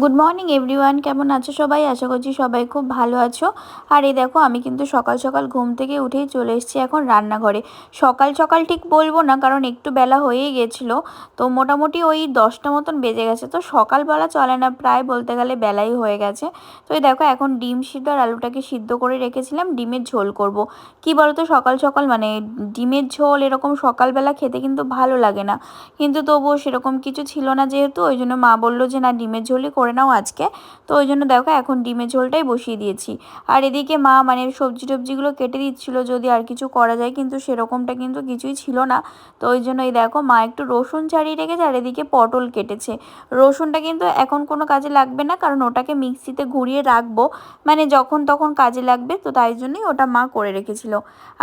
Good morning everyone, কেমন আছো সবাই? আশা করছি সবাই খুব ভালো আছো। আর এই দেখো, আমি কিন্তু সকাল সকাল ঘুম থেকে উঠেই চলে এসেছি এখন রান্নাঘরে। সকাল সকাল ঠিক বলবো না, কারণ একটু বেলা হয়েই গেছিলো। তো মোটামুটি ওই 10টা মতন বেজে গেছে, তো সকালবেলা চলে না, প্রায় বলতে গেলে বেলাই হয়ে গেছে। তো এই দেখো, এখন ডিম সিদ্ধ আর আলুটাকে সিদ্ধ করে রেখেছিলাম, ডিমের ঝোল করব। কি বলতো, সকাল সকাল মানে ডিমের ঝোল এরকম সকালবেলা খেতে কিন্তু ভালো লাগে না, কিন্তু তবুও সেরকম কিছু ছিল না যেহেতু, ওই জন্য মা বললো যে না, ডিমের ঝোলই করে নাও আজকে। তো ওই জন্য দেখো, এখন ডিমের ঝোলটাই বসিয়ে দিয়েছি। আর এদিকে মা মানে সবজি টবজিগুলো কেটে দিচ্ছিলো যদি আর কিছু করা যায়, কিন্তু সেরকমটা কিন্তু কিছুই ছিল না। তো ওই জন্য এই দেখো, মা একটু রসুন ছাড়িয়ে রেখেছে আর এদিকে পটল কেটেছে। রসুনটা কিন্তু এখন কোনো কাজে লাগবে না, কারণ ওটাকে মিক্সিতে ঘুরিয়ে রাখবো, মানে যখন তখন কাজে লাগবে, তো তাই জন্যই ওটা মা করে রেখেছিল।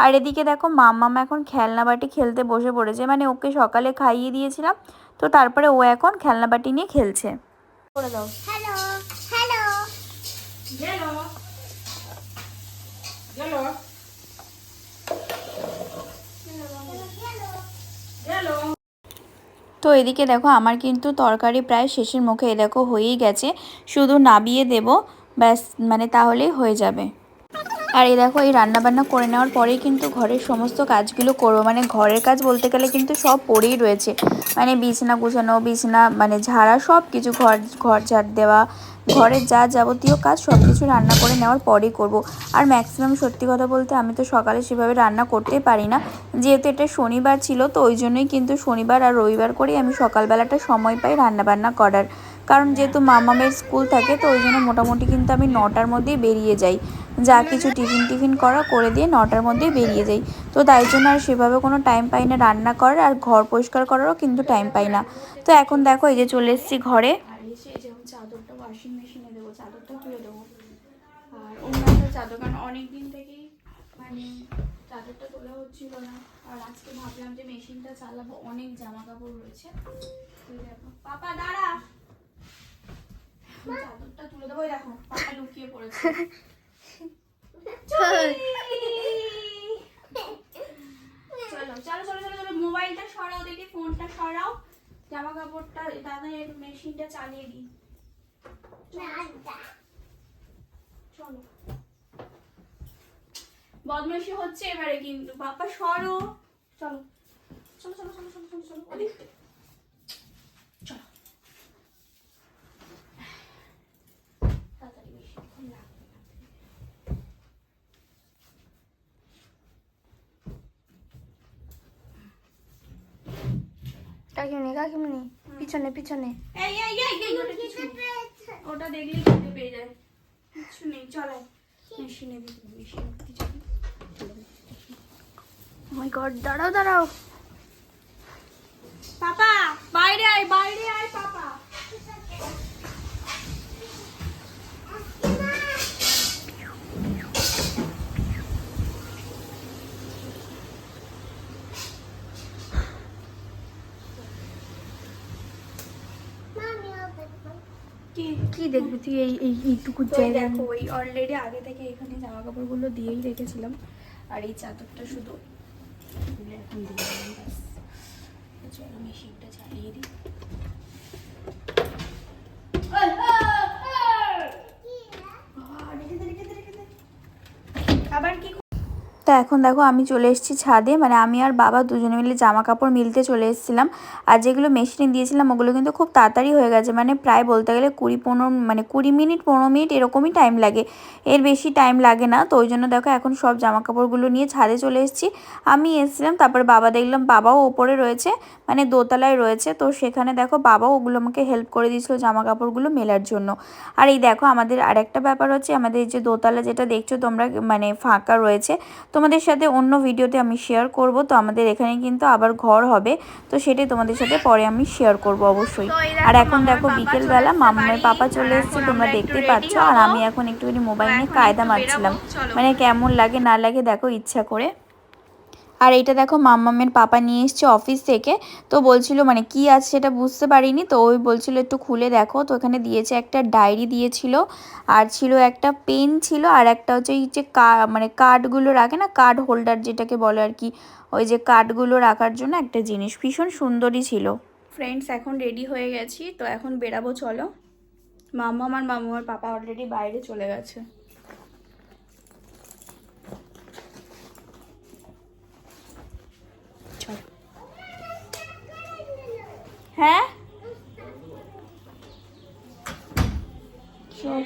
আর এদিকে দেখো, মাম্মা এখন খেলনা বাটি খেলতে বসে পড়েছে, মানে ওকে সকালে খাইয়ে দিয়েছিলাম, তো তারপরে ও এখন খেলনা বাটি নিয়ে খেলছে। করে দাও। হ্যালো হ্যালো গেল গেল গেল। তো এদিকে দেখো, আমার কিন্তু তরকারি প্রায় শেষের মুখে, এ দেখো হয়েই গেছে, শুধু নাবিয়ে দেব, ব্যাস, মানে তাহলেই হয়ে যাবে। আর এই দেখো, এই রান্নাবান্না করে নেওয়ার পরেই কিন্তু ঘরের সমস্ত কাজগুলো করবো, মানে ঘরের কাজ বলতে গেলে কিন্তু সব পড়েই রয়েছে, মানে বিছানা গুছানো, বিছানা মানে ঝাড়া, সব কিছু, ঘর ঘর ঝাড় দেওয়া, ঘরের যা যাবতীয় কাজ সব কিছু রান্না করে নেওয়ার পরেই করব। আর ম্যাক্সিমাম সত্যি কথা বলতে আমি তো সকালে সেভাবে রান্না করতেই পারি না, যেহেতু এটা শনিবার ছিল, তো ওই জন্যই কিন্তু শনিবার আর রবিবার করেই আমি সকালবেলাটা সময় পাই রান্নাবান্না করার, কারণ যেহেতু মামামের স্কুল থাকে, তো ওই জন্য মোটামুটি কিন্তু আমি 9টার মধ্যেই বেরিয়ে যাই, যা কিছু টিফিন করা করে দিয়ে 9টার মধ্যেই বেরিয়ে যাই। তো তাই জন্য আর সেভাবে কোনো টাইম পাই না রান্না করার, আর ঘর পরিষ্কার করারও কিন্তু টাইম পাই না। তো এখন দেখো, এই যে চলে এসেছি ঘরে, আর এসে যেমন চাদরটা ওয়াশিং মেশিনে দেবো, চাদরটা তুলে দেবো, আর অন্য একটা চাদর, কারণ অনেক দিন থেকেই মানে চাদরটা তোলা হচ্ছিল না, আর আজকে ভাবলাম যে মেশিনটা চালাবো, অনেক জামা কাপড় রয়েছে। দেখো পাপা দাঁড়া, চাদরটা তুলে দেবো, দেখো পাপা লুকিয়ে পড়েছে। চলো চলো চলো চলো চলো, মোবাইলটা সরাও দেখি, ফোনটা সরাও, জামা কাপড়টা দাদা মেশিনটা চালিয়ে দিই। চলো, বদমাইশি হচ্ছে এবারে কিন্তু, বাবা সরো, চলো চলো চলো চলো চলো চলো চলো ওদিক চলো, তাড়াতাড়ি বেশিক্ষণ লাগবে না। কাকিমনি পিছনে পিছনে, এই এই এই এই ওটা কিছু, ওটা দেখলেই খিদে পেয়ে যায়, কিছু নেই, চলো মেশিনে দিতে, মেশিনে কিছু। ও মাই গড, দাঁড়াও দাঁড়াও, পাপা বাইরে আয়, বাইরে আয় পাপা। কি কি দেখবি তুই এইটুকু জায়গায়? দেখো, ওই অলরেডি আগে থেকে এখানে জামা কাপড়গুলো দিয়েই রেখেছিলাম, আর এই চাদরটা শুধু এখন দিয়ে দিলাম, ব্যাস। চলো মেশিনটা চালিয়ে দিই। আবার কি? তা এখন দেখো, আমি চলে এসেছি ছাদে, মানে আমি আর বাবা দুজনে মিলে জামা কাপড় মিলতে চলে এসেছিলাম। আর যেগুলো মেশিনে দিয়েছিলাম ওগুলো কিন্তু খুব তাড়াতাড়ি হয়ে গেছে, মানে প্রায় বলতে গেলে 20 মিনিট 15 মিনিট এরকমই টাইম লাগে, এর বেশি টাইম লাগে না। তো ওই জন্য দেখো, এখন সব জামা কাপড়গুলো নিয়ে ছাদে চলে এসেছি। আমি এসেছিলাম, তারপর বাবা দেখলাম বাবাও ওপরে রয়েছে, মানে দোতলায় রয়েছে, তো সেখানে দেখো বাবাও ওগুলো আমাকে হেল্প করে দিয়েছিল জামা কাপড়গুলো মেলার জন্য। আর এই দেখো, আমাদের আরেকটা ব্যাপার হচ্ছে, আমাদের এই যে দোতলা যেটা দেখছো তোমরা, মানে ফাঁকা রয়েছে, তোমাদের সাথে অন্য ভিডিওতে আমি শেয়ার করব। তো আমাদের এখানে কিন্তু আবার ঘর হবে, তো সেটাই তোমাদের সাথে পরে আমি শেয়ার করব অবশ্যই। আর এখন দেখো, বিকেলবেলা মামার পাপা চলে এসেছে, তোমরা দেখতেই পাচ্ছ, আর আমি এখন একটুখানি মোবাইল নিয়ে কায়দা মারছিলাম, মানে কেমন লাগে না লাগে দেখো ইচ্ছা করে। আর এইটা দেখো, মাম্মামের পাপা নিয়ে এসছে অফিস থেকে, তো বলছিল মানে কি আছে সেটা বুঝতে পারিনি, তো ওই বলছিল একটু খুলে দেখো, তো এখানে দিয়েছে একটা ডায়েরি দিয়েছিল, আর ছিল একটা পেন ছিল, আর একটা হচ্ছে এই যে মানে কার্ডগুলো রাখে না, কার্ড হোল্ডার যেটাকে বলে আর কি, ওই যে কার্ডগুলো রাখার জন্য একটা জিনিস, ভীষণ সুন্দরই ছিল। ফ্রেন্ডস, এখন রেডি হয়ে গেছি, তো এখন বেরাবো, চলো। মামু আর পাপা অলরেডি বাইরে চলে গেছে। হ্যাঁ চল।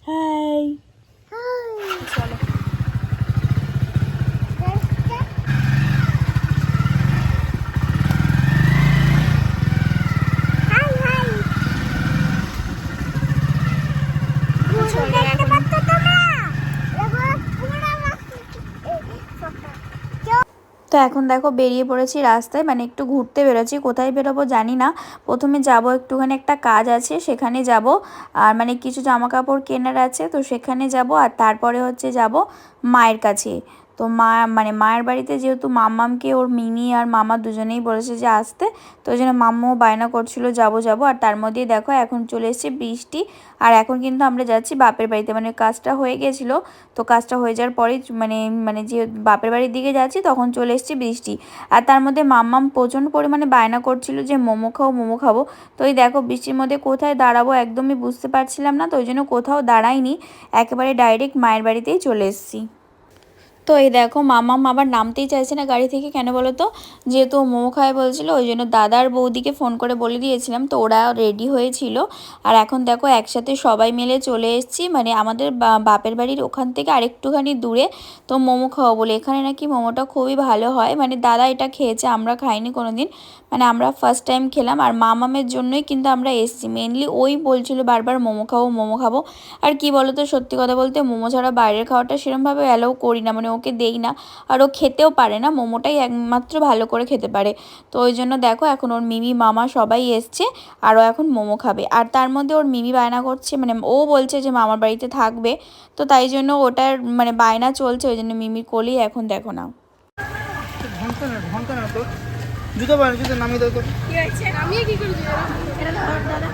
হাই চলো। তো এখন দেখো বেরিয়ে পড়েছি রাস্তায়, মানে একটু ঘুরতে বেরোচ্ছি। কোথায় বেরোবো জানি না। প্রথমে যাব একটুখানি, একটা কাজ আছে সেখানে যাব, আর মানে কিছু জামা কাপড় কেনার আছে, তো সেখানে যাব। আর তারপরে হচ্ছে যাব মায়ের কাছে। তো মানে মায়ের বাড়িতে যেহেতু মাম্মামকে ওর মিনি আর মামা দুজনেই বলেছে যে আসতে, তো ওই জন্য মাম্মাও বায়না করছিল যাব। আর তার মধ্যেই দেখো এখন চলে এসেছে বৃষ্টি। আর এখন কিন্তু আমরা যাচ্ছি বাপের বাড়িতে, মানে কাজটা হয়ে গেছিলো। তো কাজটা হয়ে যাওয়ার পরেই মানে মানে যে বাপের বাড়ির দিকে যাচ্ছি তখন চলে এসেছে বৃষ্টি। আর তার মধ্যে মাম্মাম প্রচণ্ড পরিমাণে বায়না করছিল যে মোমো খাবো। তো এই দেখো বৃষ্টির মধ্যে কোথায় দাঁড়াবো একদমই বুঝতে পারছিলাম না, তো ওই জন্য কোথাও দাঁড়াইনি, একেবারে ডাইরেক্ট মায়ের বাড়িতেই চলে এসেছি। তো এই দেখো মাম্মাম আবার নামতেই চাইছে না গাড়ি থেকে, কেন বলো তো, যেহেতু মোমো খায় বলছিল, ওই জন্য দাদার বৌদিকে ফোন করে বলে দিয়েছিলাম, তো ওরা রেডি হয়েছিল। আর এখন দেখো একসাথে সবাই মিলে চলে এসেছি, মানে আমাদের বাপের বাড়ির ওখান থেকে আরেকটুখানি দূরে। তো মোমো খাওয়া বলে, এখানে নাকি মোমোটা খুবই ভালো হয়, মানে দাদা এটা খেয়েছে, আমরা খাইনি কোনো দিন, মানে আমরা ফার্স্ট টাইম খেলাম। আর মামামের জন্যই কিন্তু আমরা এসেছি মেনলি, ওই বলছিল বারবার মোমো খাবো। আর কি বলো তো, সত্যি কথা বলতে মোমো ছাড়া বাইরের খাওয়াটা সেরকমভাবে অ্যালাউ করি না, মানে ওকে দেই না। আর ও খেতেও পারে না, মোমোটাই একমাত্র ভালো করে খেতে পারে। তো ওই জন্য দেখো এখন ওর মিমি মামা সবাই এসছে, আরও এখন মোমো খাবে। আর তার মধ্যে ওর মিমি বায়না করছে, মানে ও বলছে যে মামার বাড়িতে থাকবে, তো তাই জন্য ওটার মানে বায়না চলছে, ওই জন্য মিমির কোলেই এখন দেখো না। জুতো পারে, জুতো নামিয়ে দাও তো। কি হয়েছে, নামিয়ে কি করে দিও এটা ধর দাদা।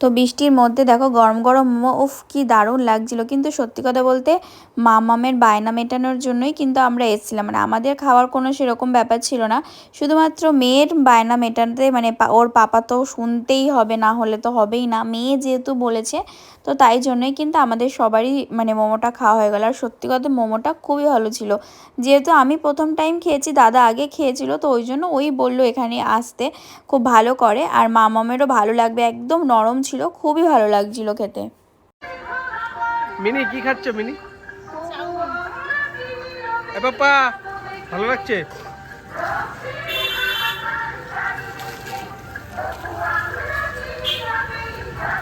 তো বৃষ্টির মধ্যে দেখো গরম গরম মোমো, উফ কি দারুণ লাগছিল। কিন্তু সত্যি কথা বলতে মামামের বায়না মেটানোর জন্যই কিন্তু আমরা এসেছিলাম, মানে আমাদের খাওয়ার কোনো সেরকম ব্যাপার ছিল না, শুধুমাত্র মেয়ের বায়না মেটাতে, মানে ওর পাপা তো শুনতেই হবে, না হলে তো হবেই না, মেয়ে যেহেতু বলেছে, তো তাই জন্যই কিন্তু আমাদের সবারই মানে মোমোটা খাওয়া হয়ে গেল। আর সত্যি কথা মোমোটা খুবই ভালো ছিল, যেহেতু আমি প্রথম টাইম খেয়েছি, দাদা আগে খেয়েছিল, তো ওই জন্য ওই বললো এখানে আসতে, খুব ভালো করে। আর মামামেরও ভালো লাগবে, একদম নরম ছিল, খুবই ভালো লাগছিল খেতে। মিনি কি খাচ্ছ মিনি? এ পাপা ভালো লাগছে?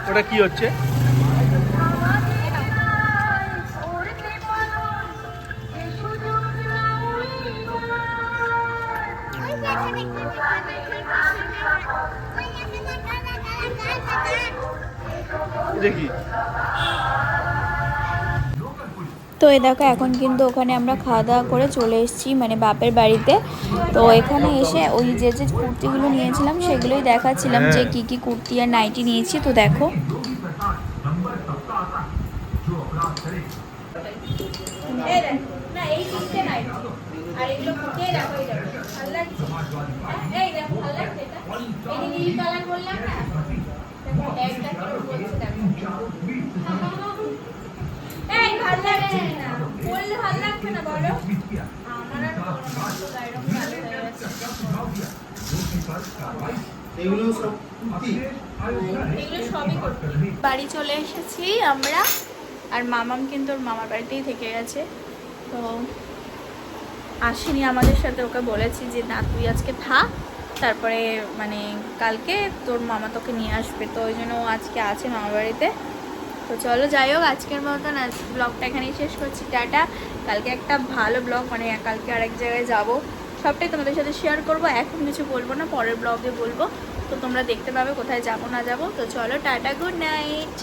ওটা কি হচ্ছে? দেখি। তো এই দেখো এখন কিন্তু ওখানে আমরা খাওয়া দাওয়া করে চলে এসেছি, মানে বাপের বাড়িতে। তো এখানে এসে ওই যে যে কুর্তিগুলো নিয়েছিলাম সেগুলোই দেখাচ্ছিলাম, যে কি কি কুর্তি আর নাইটি নিয়েছি, তো দেখো। বাড়ি চলে এসেছি আমরা, আর মামাম কিন্তু ওর মামার বাড়িতেই থেকে গেছে, তো আসেনি আমাদের সাথে। ওকে বলেছি যে না তুই আজকে থাক, তারপরে মানে কালকে তোর মামা তোকে নিয়ে আসবে, তো ওই জন্য ও আজকে আছে মামার বাড়িতে। তো চলো যাই হোক, আজকের মতন ব্লগটা এখানেই শেষ করছি, টাটা। কালকে একটা ভালো ব্লগ, মানে কালকে আরেক জায়গায় যাব, সবটাই তোমাদের সাথে শেয়ার করব, এখন কিছু বলবো না, পরের ব্লগে বলবো। তো তোমরা দেখতে পাবে কোথায় যাবো না যাবো। তো চলো টাটা, গুড নাইট।